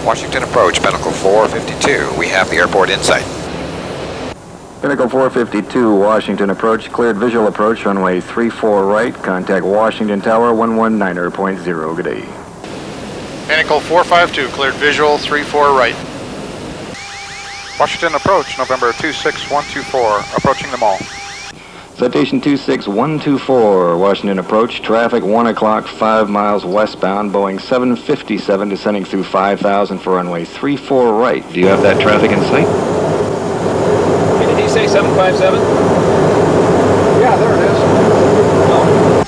Washington approach, Pinnacle 452. We have the airport in sight. Pinnacle 452, Washington approach, cleared visual approach, runway 34 right. Contact Washington Tower 119.0. Good day. Pinnacle 452, cleared visual 34 right. Washington approach, November 26124, approaching the mall. Citation 26124, Washington approach, traffic 1 o'clock, 5 miles westbound, Boeing 757 descending through 5,000 for runway 34 right. Do you have that traffic in sight? Did he say 757? Yeah, there it is. Oh.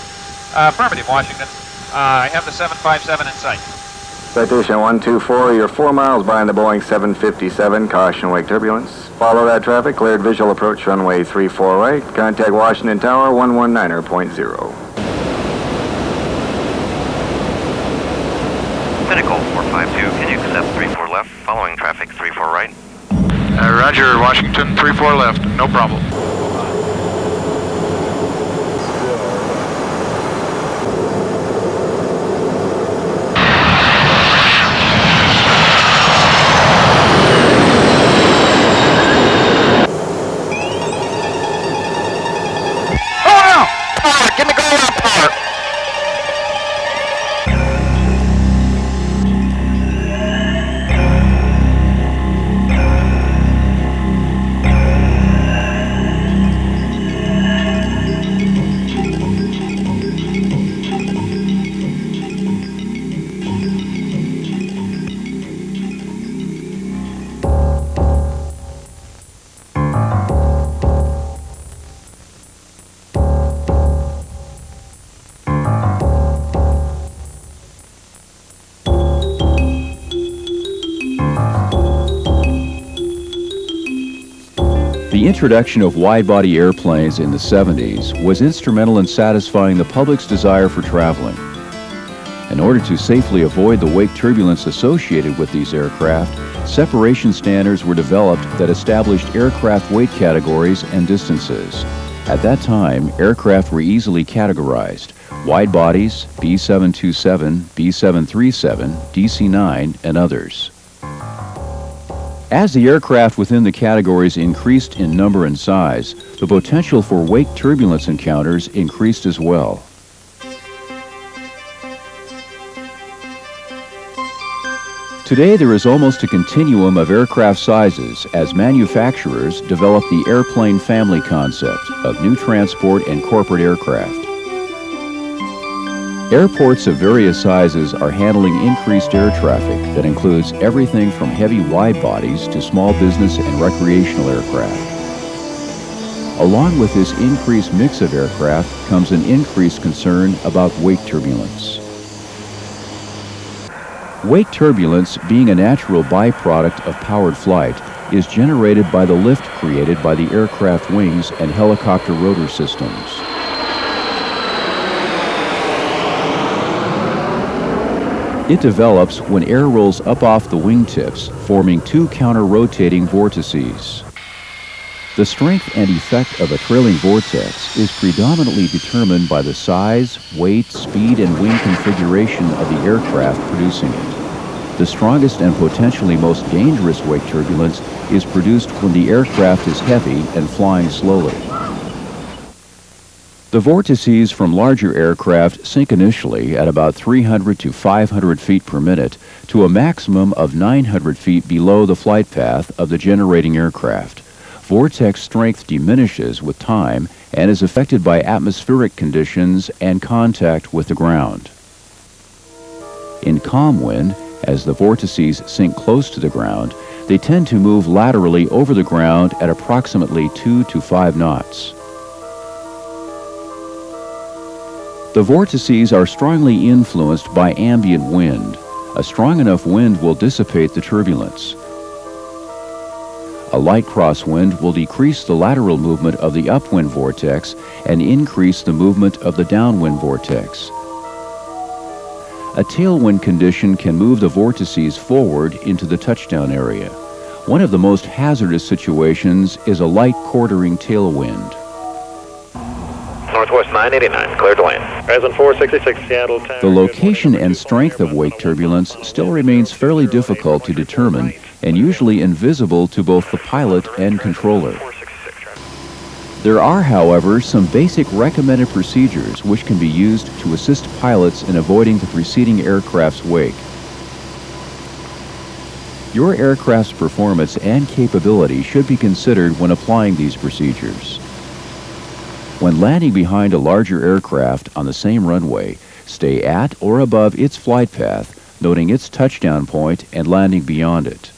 Affirmative, Washington. I have the 757 in sight. Citation 124, you're 4 miles behind the Boeing 757, caution wake turbulence. Follow that traffic, cleared visual approach, runway 34 right. Contact Washington Tower 119.0. Pinnacle 452, can you accept 34 left, following traffic 34 right? Roger, Washington 34 left, no problem. Give me go on power. The introduction of wide-body airplanes in the 70s was instrumental in satisfying the public's desire for traveling. In order to safely avoid the wake turbulence associated with these aircraft, separation standards were developed that established aircraft weight categories and distances. At that time, aircraft were easily categorized: wide bodies, B727, B737, DC-9, and others. As the aircraft within the categories increased in number and size, the potential for wake turbulence encounters increased as well. Today there is almost a continuum of aircraft sizes as manufacturers develop the airplane family concept of new transport and corporate aircraft. Airports of various sizes are handling increased air traffic that includes everything from heavy wide bodies to small business and recreational aircraft. Along with this increased mix of aircraft comes an increased concern about wake turbulence. Wake turbulence, being a natural byproduct of powered flight, is generated by the lift created by the aircraft wings and helicopter rotor systems. It develops when air rolls up off the wingtips, forming two counter-rotating vortices. The strength and effect of a trailing vortex is predominantly determined by the size, weight, speed, and wing configuration of the aircraft producing it. The strongest and potentially most dangerous wake turbulence is produced when the aircraft is heavy and flying slowly. The vortices from larger aircraft sink initially at about 300 to 500 feet per minute to a maximum of 900 feet below the flight path of the generating aircraft. Vortex strength diminishes with time and is affected by atmospheric conditions and contact with the ground. In calm wind, as the vortices sink close to the ground, they tend to move laterally over the ground at approximately 2 to 5 knots. The vortices are strongly influenced by ambient wind. A strong enough wind will dissipate the turbulence. A light crosswind will decrease the lateral movement of the upwind vortex and increase the movement of the downwind vortex. A tailwind condition can move the vortices forward into the touchdown area. One of the most hazardous situations is a light quartering tailwind. Northwest 9. 989, clear to land. Horizon 466, Seattle. The location and strength of wake turbulence still remains fairly difficult to determine and usually invisible to both the pilot and controller. There are, however, some basic recommended procedures which can be used to assist pilots in avoiding the preceding aircraft's wake. Your aircraft's performance and capability should be considered when applying these procedures. When landing behind a larger aircraft on the same runway, stay at or above its flight path, noting its touchdown point and landing beyond it.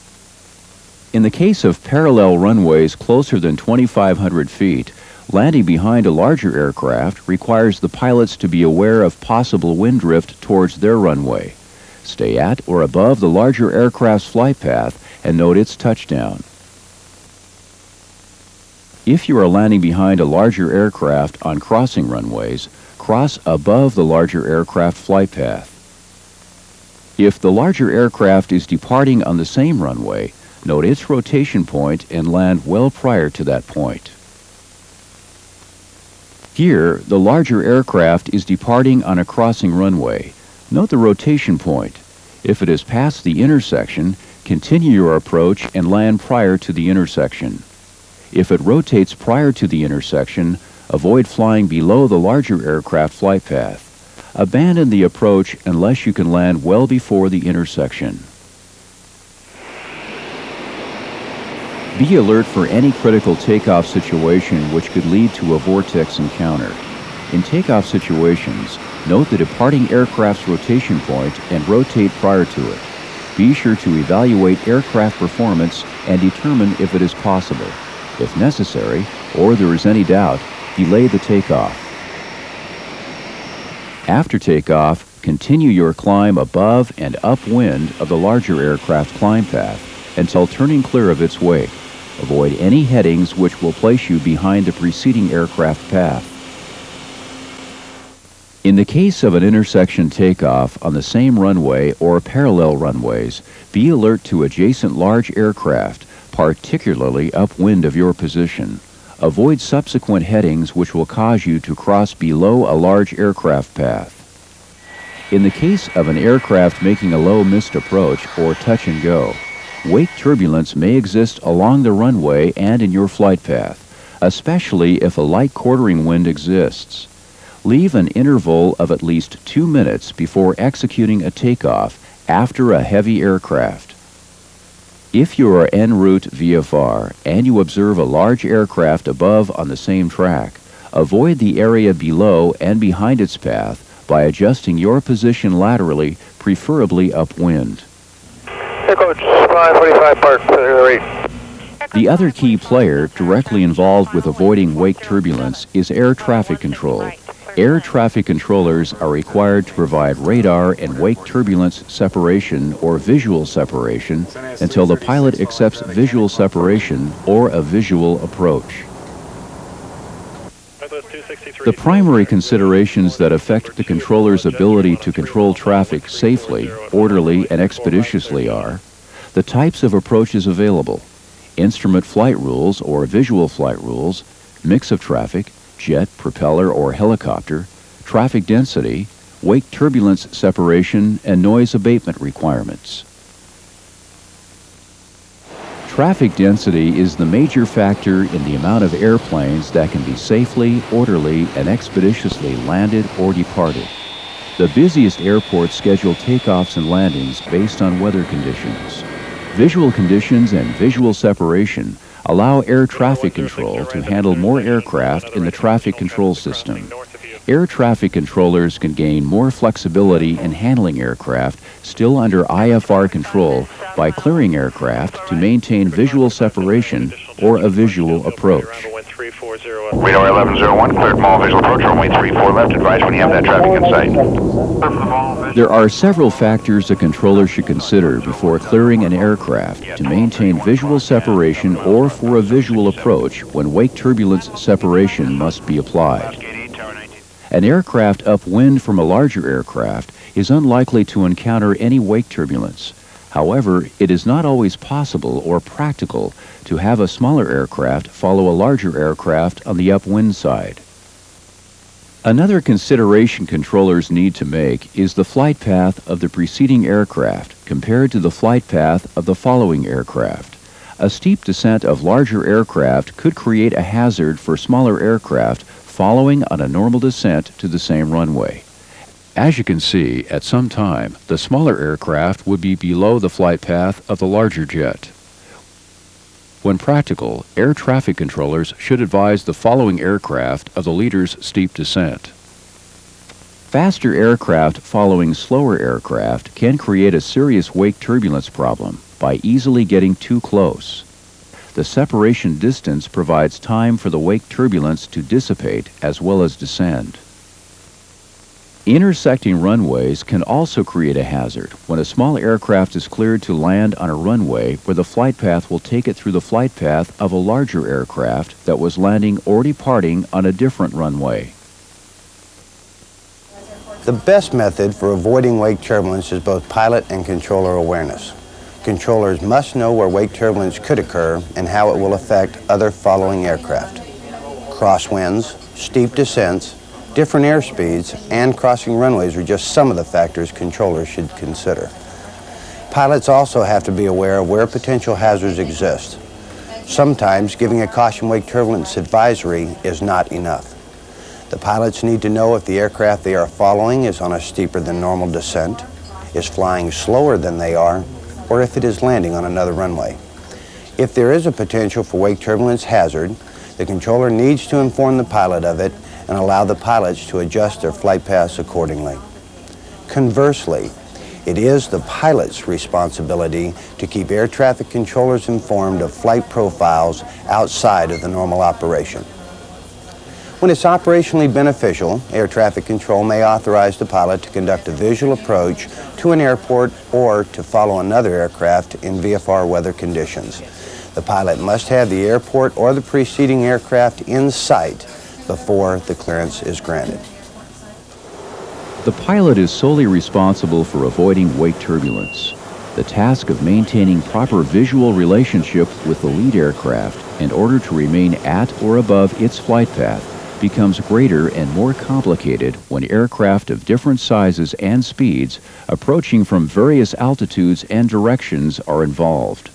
In the case of parallel runways closer than 2,500 feet, landing behind a larger aircraft requires the pilots to be aware of possible wind drift towards their runway. Stay at or above the larger aircraft's flight path and note its touchdown. If you are landing behind a larger aircraft on crossing runways, cross above the larger aircraft flight path. If the larger aircraft is departing on the same runway, note its rotation point and land well prior to that point. Here, the larger aircraft is departing on a crossing runway. Note the rotation point. If it is past the intersection, continue your approach and land prior to the intersection. If it rotates prior to the intersection, avoid flying below the larger aircraft flight path. Abandon the approach unless you can land well before the intersection. Be alert for any critical takeoff situation which could lead to a vortex encounter. In takeoff situations, note the departing aircraft's rotation point and rotate prior to it. Be sure to evaluate aircraft performance and determine if it is possible. If necessary, or there is any doubt, delay the takeoff. After takeoff, continue your climb above and upwind of the larger aircraft climb path until turning clear of its wake. Avoid any headings which will place you behind the preceding aircraft path. In the case of an intersection takeoff on the same runway or parallel runways, be alert to adjacent large aircraft, particularly upwind of your position. Avoid subsequent headings which will cause you to cross below a large aircraft path. In the case of an aircraft making a low missed approach or touch and go, wake turbulence may exist along the runway and in your flight path, especially if a light quartering wind exists. Leave an interval of at least 2 minutes before executing a takeoff after a heavy aircraft. If you are en route VFR and you observe a large aircraft above on the same track, avoid the area below and behind its path by adjusting your position laterally, preferably upwind. Hey, Coach, 545 Park, rate. The other key player directly involved with avoiding wake turbulence is air traffic control. Air traffic controllers are required to provide radar and wake turbulence separation or visual separation until the pilot accepts visual separation or a visual approach. The primary considerations that affect the controller's ability to control traffic safely, orderly, and expeditiously are the types of approaches available, instrument flight rules or visual flight rules, mix of traffic, jet, propeller, or helicopter, traffic density, wake turbulence separation, and noise abatement requirements. Traffic density is the major factor in the amount of airplanes that can be safely, orderly, and expeditiously landed or departed. The busiest airports schedule takeoffs and landings based on weather conditions. Visual conditions and visual separation allow air traffic control to handle more aircraft in the traffic control system. Air traffic controllers can gain more flexibility in handling aircraft still under IFR control by clearing aircraft to maintain visual separation or a visual approach. Radar 1101, cleared mall visual approach, runway 34 left, advise when you have that traffic in sight. There are several factors a controller should consider before clearing an aircraft to maintain visual separation or for a visual approach when wake turbulence separation must be applied. An aircraft upwind from a larger aircraft is unlikely to encounter any wake turbulence. However, it is not always possible or practical to have a smaller aircraft follow a larger aircraft on the upwind side. Another consideration controllers need to make is the flight path of the preceding aircraft compared to the flight path of the following aircraft. A steep descent of larger aircraft could create a hazard for smaller aircraft following on a normal descent to the same runway. As you can see, at some time, the smaller aircraft would be below the flight path of the larger jet. When practical, air traffic controllers should advise the following aircraft of the leader's steep descent. Faster aircraft following slower aircraft can create a serious wake turbulence problem by easily getting too close. The separation distance provides time for the wake turbulence to dissipate as well as descend. Intersecting runways can also create a hazard when a small aircraft is cleared to land on a runway where the flight path will take it through the flight path of a larger aircraft that was landing or departing on a different runway. The best method for avoiding wake turbulence is both pilot and controller awareness. Controllers must know where wake turbulence could occur and how it will affect other following aircraft. Crosswinds, steep descents, different airspeeds, and crossing runways are just some of the factors controllers should consider. Pilots also have to be aware of where potential hazards exist. Sometimes giving a caution wake turbulence advisory is not enough. The pilots need to know if the aircraft they are following is on a steeper than normal descent, is flying slower than they are, or if it is landing on another runway. If there is a potential for wake turbulence hazard, the controller needs to inform the pilot of it and allow the pilots to adjust their flight paths accordingly. Conversely, it is the pilot's responsibility to keep air traffic controllers informed of flight profiles outside of the normal operation. When it's operationally beneficial, air traffic control may authorize the pilot to conduct a visual approach to an airport or to follow another aircraft in VFR weather conditions. The pilot must have the airport or the preceding aircraft in sight before the clearance is granted. The pilot is solely responsible for avoiding wake turbulence. The task of maintaining proper visual relationship with the lead aircraft in order to remain at or above its flight path becomes greater and more complicated when aircraft of different sizes and speeds approaching from various altitudes and directions are involved.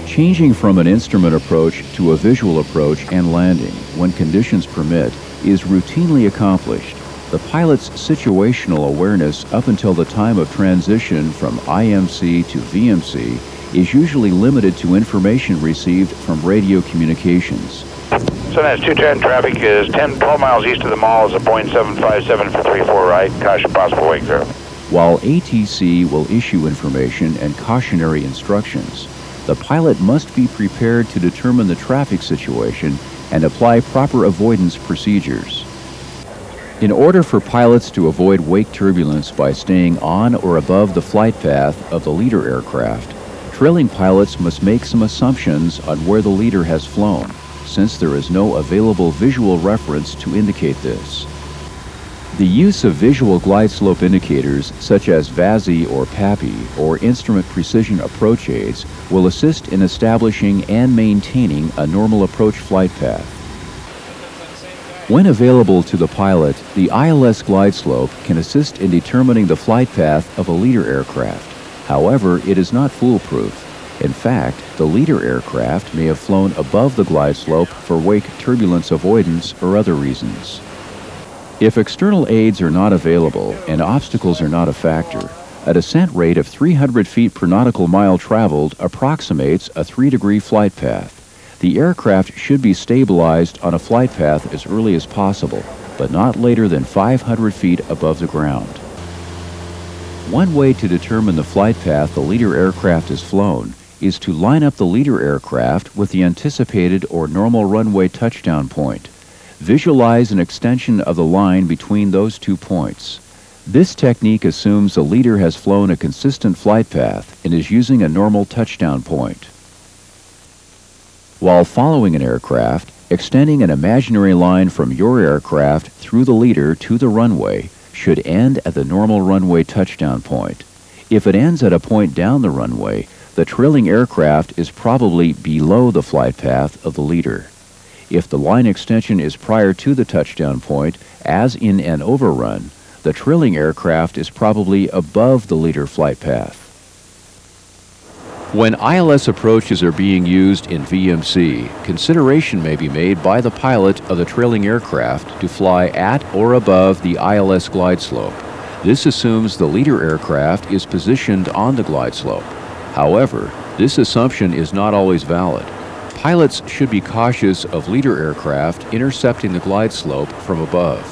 Changing from an instrument approach to a visual approach and landing, when conditions permit, is routinely accomplished. The pilot's situational awareness up until the time of transition from IMC to VMC is usually limited to information received from radio communications. Sunrise 210 traffic is 12 miles east of the mall is a Boeing 757 for 34 right. Caution possible wake through. While ATC will issue information and cautionary instructions, the pilot must be prepared to determine the traffic situation and apply proper avoidance procedures. In order for pilots to avoid wake turbulence by staying on or above the flight path of the leader aircraft, trailing pilots must make some assumptions on where the leader has flown, since there is no available visual reference to indicate this. The use of visual glide slope indicators such as VASI or PAPI or instrument precision approach aids will assist in establishing and maintaining a normal approach flight path. When available to the pilot, the ILS glide slope can assist in determining the flight path of a leader aircraft. However, it is not foolproof. In fact, the leader aircraft may have flown above the glide slope for wake turbulence avoidance or other reasons. If external aids are not available and obstacles are not a factor, a descent rate of 300 feet per nautical mile traveled approximates a 3-degree flight path. The aircraft should be stabilized on a flight path as early as possible, but not later than 500 feet above the ground. One way to determine the flight path the leader aircraft has flown is to line up the leader aircraft with the anticipated or normal runway touchdown point. Visualize an extension of the line between those 2 points. This technique assumes the leader has flown a consistent flight path and is using a normal touchdown point. While following an aircraft, extending an imaginary line from your aircraft through the leader to the runway should end at the normal runway touchdown point. If it ends at a point down the runway, the trailing aircraft is probably below the flight path of the leader. If the line extension is prior to the touchdown point, as in an overrun, the trailing aircraft is probably above the leader flight path. When ILS approaches are being used in VMC, consideration may be made by the pilot of the trailing aircraft to fly at or above the ILS glide slope. This assumes the leader aircraft is positioned on the glide slope. However, this assumption is not always valid. Pilots should be cautious of leader aircraft intercepting the glide slope from above.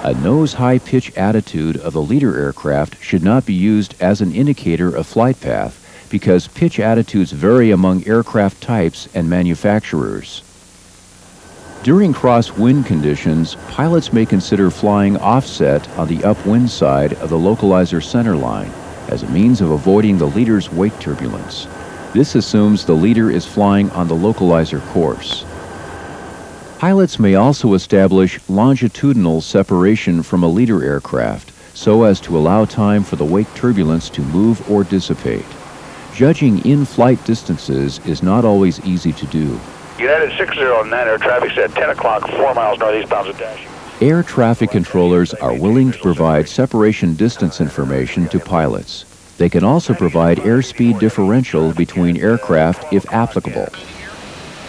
A nose-high pitch attitude of the leader aircraft should not be used as an indicator of flight path because pitch attitudes vary among aircraft types and manufacturers. During crosswind conditions, pilots may consider flying offset on the upwind side of the localizer center line as a means of avoiding the leader's wake turbulence. This assumes the leader is flying on the localizer course. Pilots may also establish longitudinal separation from a leader aircraft so as to allow time for the wake turbulence to move or dissipate. Judging in-flight distances is not always easy to do. United 60 on that, air traffic said 10 o'clock, 4 miles northeastbound of dash. Air traffic controllers are willing to provide separation distance information to pilots. They can also provide airspeed differential between aircraft if applicable.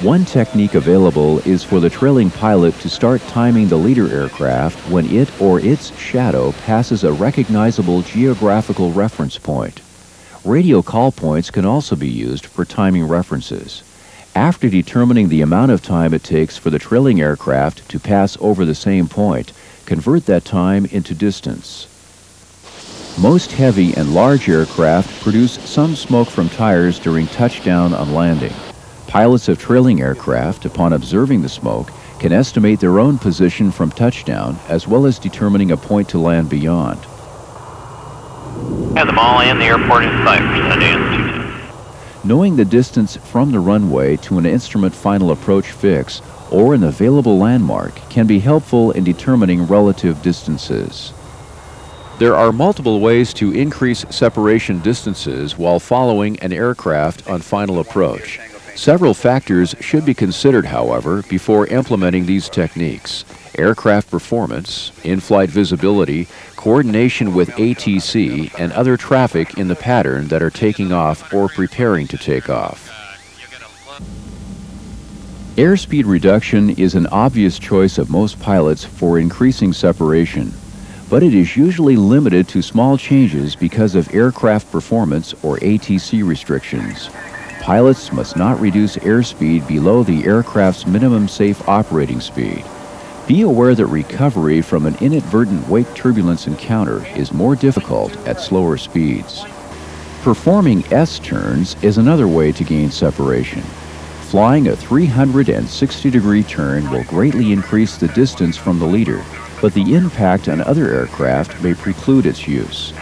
One technique available is for the trailing pilot to start timing the leader aircraft when it or its shadow passes a recognizable geographical reference point. Radio call points can also be used for timing references. After determining the amount of time it takes for the trailing aircraft to pass over the same point, convert that time into distance. Most heavy and large aircraft produce some smoke from tires during touchdown on landing. Pilots of trailing aircraft, upon observing the smoke, can estimate their own position from touchdown as well as determining a point to land beyond. Have them all in the airport in sight for Sunday and 2. Knowing the distance from the runway to an instrument final approach fix or an available landmark can be helpful in determining relative distances. There are multiple ways to increase separation distances while following an aircraft on final approach. Several factors should be considered, however, before implementing these techniques. Aircraft performance, in-flight visibility, coordination with ATC, and other traffic in the pattern that are taking off or preparing to take off. Airspeed reduction is an obvious choice of most pilots for increasing separation, but it is usually limited to small changes because of aircraft performance or ATC restrictions. Pilots must not reduce airspeed below the aircraft's minimum safe operating speed. Be aware that recovery from an inadvertent wake turbulence encounter is more difficult at slower speeds. Performing S-turns is another way to gain separation. Flying a 360-degree turn will greatly increase the distance from the leader, but the impact on other aircraft may preclude its use.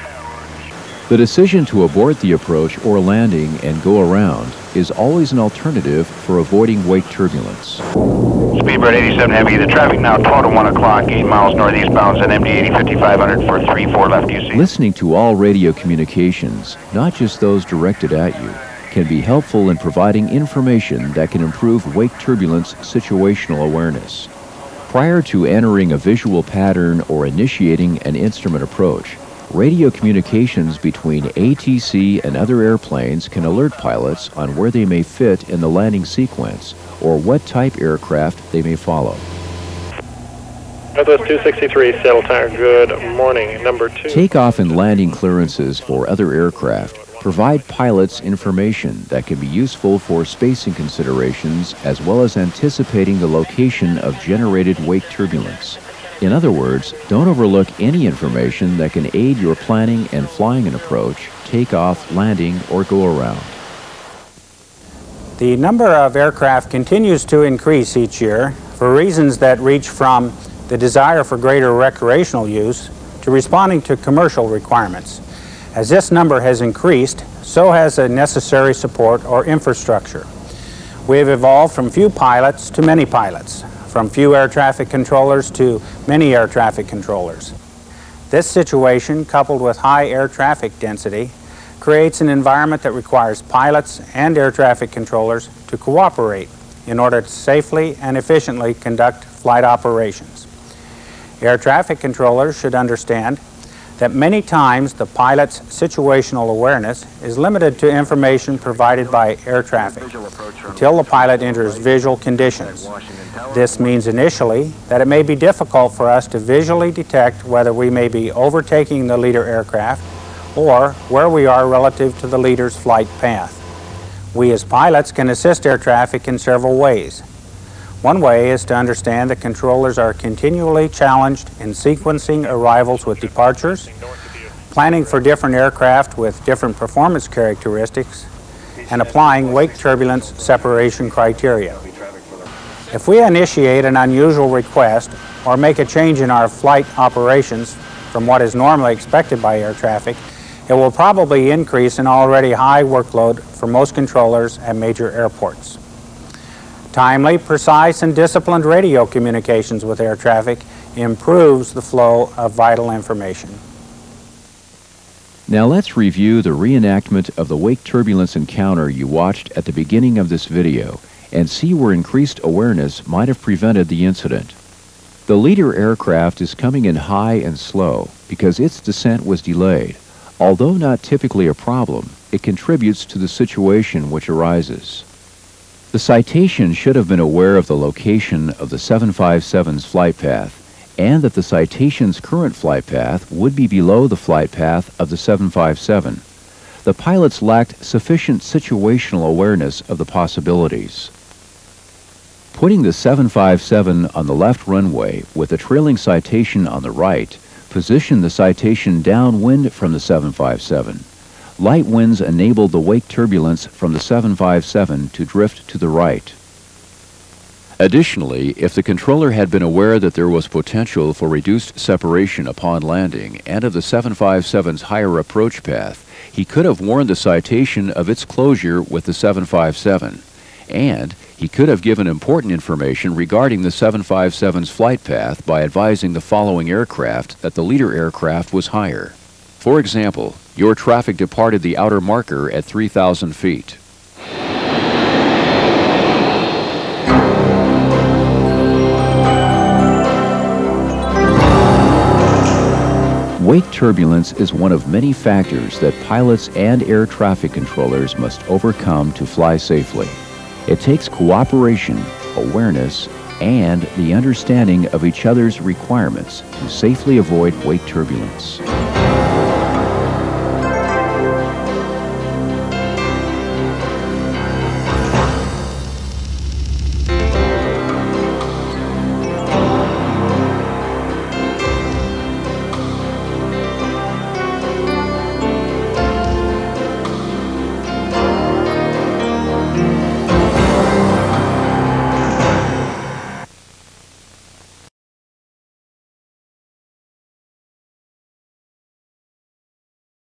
The decision to abort the approach or landing and go around is always an alternative for avoiding wake turbulence. Speedbird 87 Heavy, the traffic now 12 to 1 o'clock, 8 miles northeastbound, at MD 80 5500 for 3-4 left UC. Listening to all radio communications, not just those directed at you, can be helpful in providing information that can improve wake turbulence situational awareness. Prior to entering a visual pattern or initiating an instrument approach, radio communications between ATC and other airplanes can alert pilots on where they may fit in the landing sequence or what type aircraft they may follow. Northwest 263, saddle tire, good morning. Number 2. Takeoff and landing clearances for other aircraft provide pilots information that can be useful for spacing considerations as well as anticipating the location of generated wake turbulence. In other words, don't overlook any information that can aid your planning and flying an approach, takeoff, landing, or go around. The number of aircraft continues to increase each year for reasons that reach from the desire for greater recreational use to responding to commercial requirements. As this number has increased, so has the necessary support or infrastructure. We have evolved from few pilots to many pilots, from few air traffic controllers to many air traffic controllers. This situation, coupled with high air traffic density, creates an environment that requires pilots and air traffic controllers to cooperate in order to safely and efficiently conduct flight operations. Air traffic controllers should understand that many times the pilot's situational awareness is limited to information provided by air traffic until the pilot enters visual conditions. This means initially that it may be difficult for us to visually detect whether we may be overtaking the leader aircraft or where we are relative to the leader's flight path. We as pilots can assist air traffic in several ways. One way is to understand that controllers are continually challenged in sequencing arrivals with departures, planning for different aircraft with different performance characteristics, and applying wake turbulence separation criteria. If we initiate an unusual request or make a change in our flight operations from what is normally expected by air traffic, it will probably increase an already high workload for most controllers at major airports. Timely, precise, and disciplined radio communications with air traffic improves the flow of vital information. Now let's review the reenactment of the wake turbulence encounter you watched at the beginning of this video and see where increased awareness might have prevented the incident. The leader aircraft is coming in high and slow because its descent was delayed. Although not typically a problem, it contributes to the situation which arises. The citation should have been aware of the location of the 757's flight path and that the citation's current flight path would be below the flight path of the 757. The pilots lacked sufficient situational awareness of the possibilities. Putting the 757 on the left runway with the trailing citation on the right positioned the citation downwind from the 757. Light winds enabled the wake turbulence from the 757 to drift to the right. Additionally, if the controller had been aware that there was potential for reduced separation upon landing and of the 757's higher approach path, he could have warned the citation of its closure with the 757, and he could have given important information regarding the 757's flight path by advising the following aircraft that the leader aircraft was higher. For example, your traffic departed the outer marker at 3,000 feet. Wake turbulence is one of many factors that pilots and air traffic controllers must overcome to fly safely. It takes cooperation, awareness, and the understanding of each other's requirements to safely avoid wake turbulence.